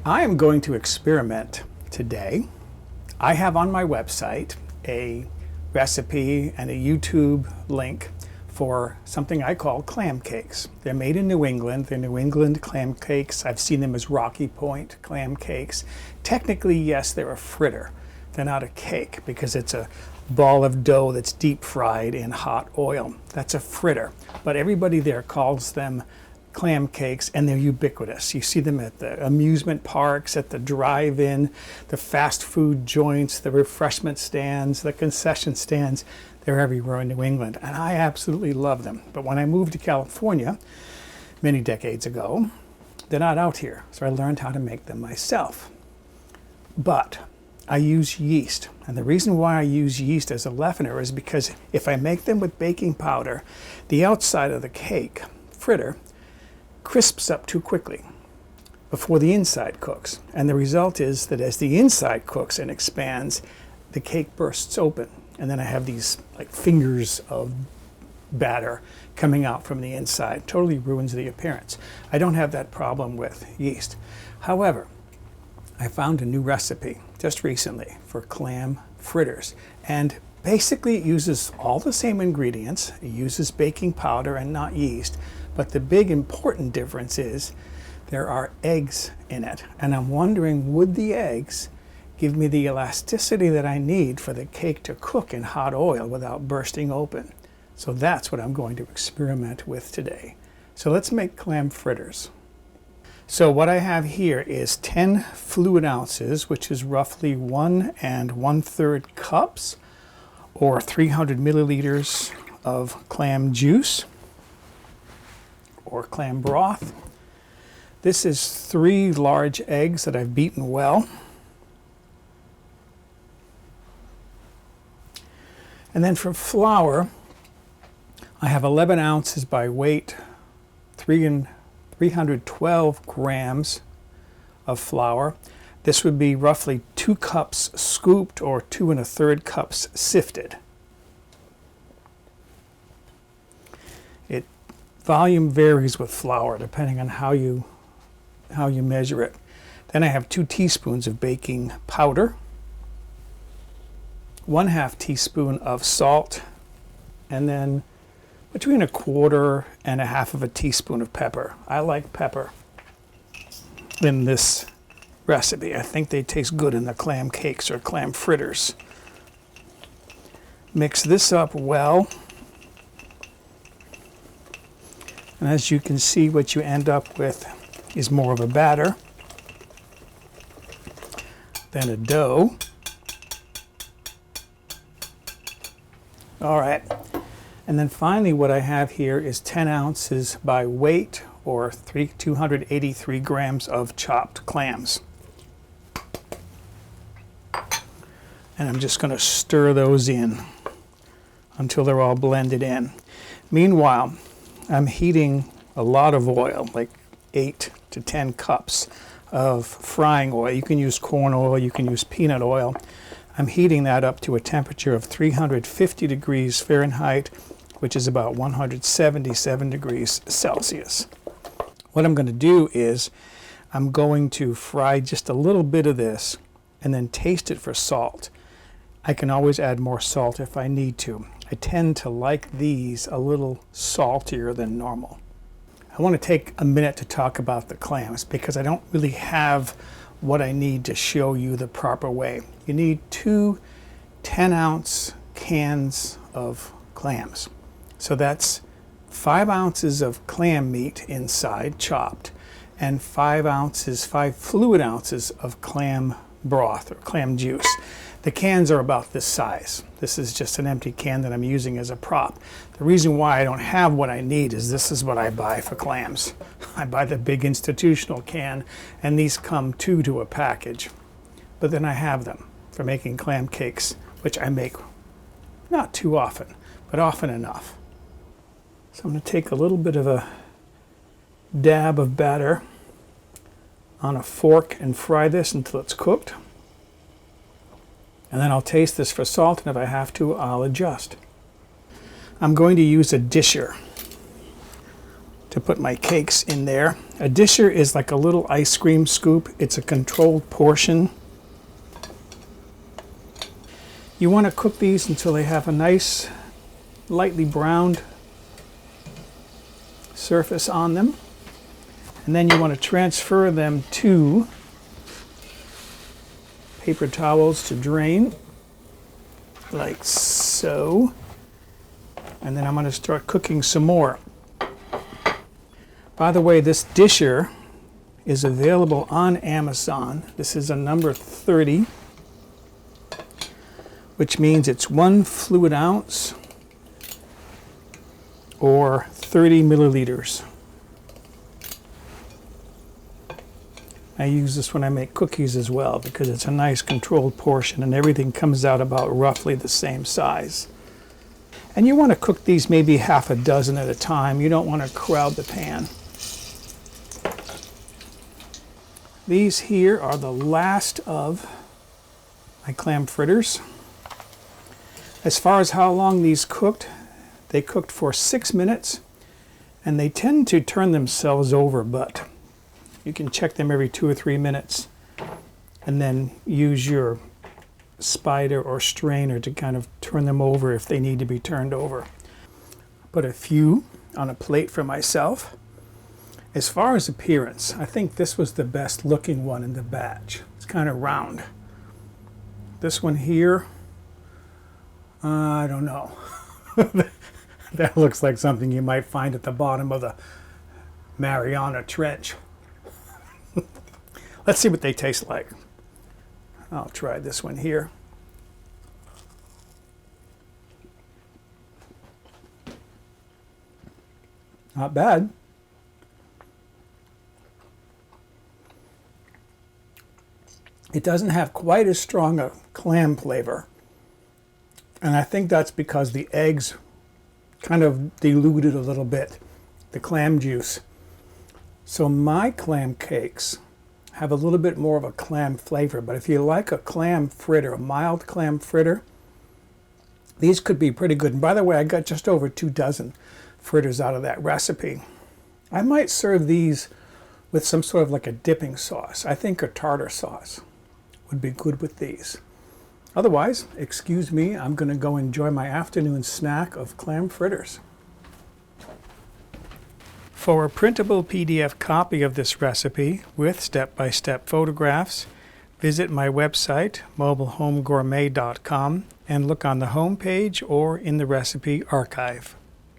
I am going to experiment today. I have on my website a recipe and a YouTube link for something I call clam cakes. They're made in New England. They're New England clam cakes. I've seen them as Rocky Point clam cakes. Technically, yes, they're a fritter. They're not a cake because it's a ball of dough that's deep fried in hot oil. That's a fritter. But everybody there calls them clam cakes, and they're ubiquitous. You see them at the amusement parks, at the drive-in, the fast food joints, the refreshment stands, the concession stands. They're everywhere in New England, and I absolutely love them. But when I moved to California many decades ago, they're not out here, so I learned how to make them myself. But I use yeast, and the reason why I use yeast as a leavener is because if I make them with baking powder, the outside of the cake fritter crisps up too quickly before the inside cooks. And the result is that as the inside cooks and expands, the cake bursts open. And then I have these like fingers of batter coming out from the inside. Totally ruins the appearance. I don't have that problem with yeast. However, I found a new recipe just recently for clam fritters. And basically it uses all the same ingredients. It uses baking powder and not yeast. But the big important difference is there are eggs in it. And I'm wondering, would the eggs give me the elasticity that I need for the cake to cook in hot oil without bursting open? So that's what I'm going to experiment with today. So let's make clam fritters. So what I have here is 10 fluid ounces, which is roughly 1 1/3 cups, or 300 milliliters of clam juice, or clam broth. This is 3 large eggs that I've beaten well. And then for flour, I have 11 ounces by weight, 312 grams of flour. This would be roughly 2 cups scooped or 2 1/3 cups sifted. Volume varies with flour depending on how you measure it. Then I have 2 teaspoons of baking powder, 1/2 teaspoon of salt, and then between 1/4 and 1/2 of a teaspoon of pepper. I like pepper in this recipe. I think they taste good in the clam cakes or clam fritters. Mix this up well. And as you can see, what you end up with is more of a batter than a dough. All right. And then finally what I have here is 10 ounces by weight, or 283 grams of chopped clams. And I'm just going to stir those in until they're all blended in. Meanwhile, I'm heating a lot of oil, like 8 to 10 cups of frying oil. You can use corn oil, you can use peanut oil. I'm heating that up to a temperature of 350 degrees Fahrenheit, which is about 177 degrees Celsius. What I'm going to do is I'm going to fry just a little bit of this and then taste it for salt. I can always add more salt if I need to. I tend to like these a little saltier than normal. I want to take a minute to talk about the clams because I don't really have what I need to show you the proper way. You need 2 10-ounce cans of clams. So that's 5 ounces of clam meat inside, chopped, and 5 fluid ounces of clam broth or clam juice. The cans are about this size. This is just an empty can that I'm using as a prop. The reason why I don't have what I need is this is what I buy for clams. I buy the big institutional can, and these come 2 to a package. But then I have them for making clam cakes, which I make not too often, but often enough. So I'm going to take a little bit of a dab of batter on a fork and fry this until it's cooked. And then I'll taste this for salt, and if I have to, I'll adjust. I'm going to use a disher to put my cakes in there. A disher is like a little ice cream scoop. It's a controlled portion. You want to cook these until they have a nice lightly browned surface on them. And then you want to transfer them to paper towels to drain, like so. And then I'm going to start cooking some more. By the way, this disher is available on Amazon. This is a number 30, which means it's 1 fluid ounce or 30 milliliters. I use this when I make cookies as well because it's a nice controlled portion and everything comes out about roughly the same size. And you want to cook these maybe half a dozen at a time. You don't want to crowd the pan. These here are the last of my clam fritters. As far as how long these cooked, they cooked for 6 minutes and they tend to turn themselves over, but you can check them every 2 or 3 minutes and then use your spider or strainer to kind of turn them over if they need to be turned over. Put a few on a plate for myself. As far as appearance, I think this was the best looking one in the batch. It's kind of round. This one here, I don't know. That looks like something you might find at the bottom of the Mariana Trench. Let's see what they taste like. I'll try this one here. Not bad. It doesn't have quite as strong a clam flavor. And I think that's because the eggs kind of diluted a little bit the clam juice. So my clam cakes have a little bit more of a clam flavor, but if you like a clam fritter, a mild clam fritter, these could be pretty good. And by the way, I got just over 2 dozen fritters out of that recipe. I might serve these with some sort of like a dipping sauce. I think a tartar sauce would be good with these. Otherwise, excuse me, I'm going to go enjoy my afternoon snack of clam fritters. For a printable PDF copy of this recipe with step-by-step photographs, visit my website, mobilehomegourmet.com, and look on the home page or in the recipe archive.